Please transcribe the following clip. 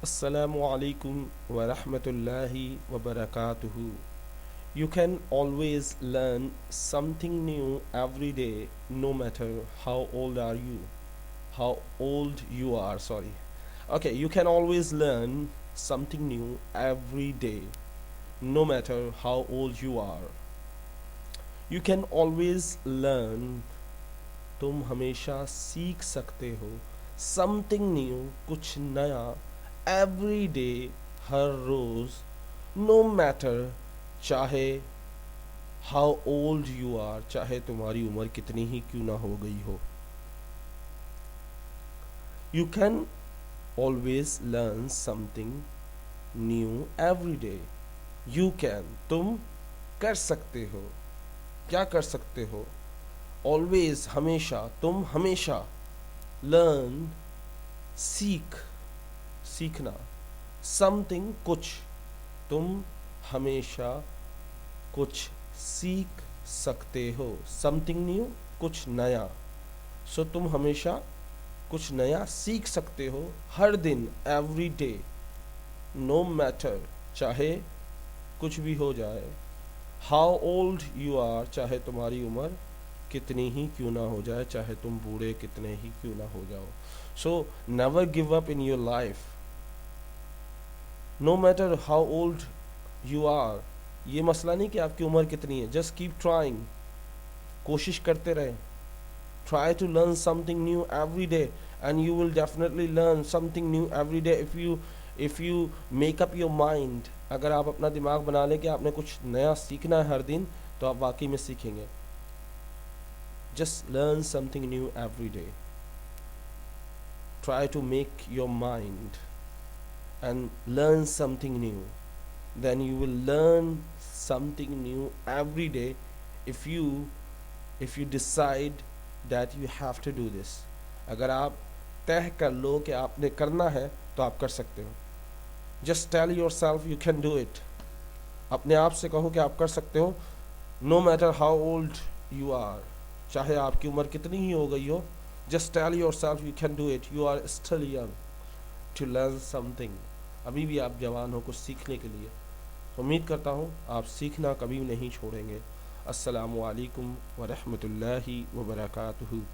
Assalamu alaikum wa rahmatullahi wa barakatuhu. You can always learn something new every day, no matter how old are you. How old you are, sorry. Okay, you can always learn something new every day, no matter how old you are. You can always learn, तुम हमेशा सीख सकते हो something new, कुछ नया, every day, हर रोज, no matter, चाहे how old you are, चाहे तुम्हारी उम्र कितनी ही क्यों ना हो गई हो. You can always learn something new every day. You can, तुम कर सकते हो. क्या कर सकते हो? ऑलवेज, हमेशा, तुम हमेशा, लर्न, सीखना, समथिंग, कुछ, तुम हमेशा कुछ सीख सकते हो. समथिंग न्यू, कुछ नया. सो तुम हमेशा कुछ नया सीख सकते हो हर दिन, एवरी डे, नो मैटर, चाहे कुछ भी हो जाए. हाउ ओल्ड यू आर, चाहे तुम्हारी उम्र कितनी ही क्यों ना हो जाए, चाहे तुम बूढ़े कितने ही क्यों ना हो जाओ. So never give up in your life, no matter how old you are. ये मसला नहीं कि आपकी उम्र कितनी है. जस्ट कीप ट्राइंग, कोशिश करते रहे. Try to learn something new every day and you will definitely learn something new every day if you make up your mind. अगर आप अपना दिमाग बना लें कि आपने कुछ नया सीखना है हर दिन, तो आप वाकई में सीखेंगे. Just learn something new every day. Try to make your mind and learn something new. Then you will learn something new every day if you decide that you have to do this. अगर आप तय कर लो कि आपने करना है, तो आप कर सकते हो. Just tell yourself you can do it. अपने आप से कहो कि आप कर सकते हो, no matter how old you are. चाहे आपकी उम्र कितनी ही हो गई हो. Just tell yourself you can do it. You are still young to learn something. अभी भी आप जवान हो कुछ सीखने के लिए. उम्मीद करता हूँ आप सीखना कभी नहीं छोड़ेंगे. अस्सलामु अलैकुम व रहमतुल्लाहि व बरकातुहू.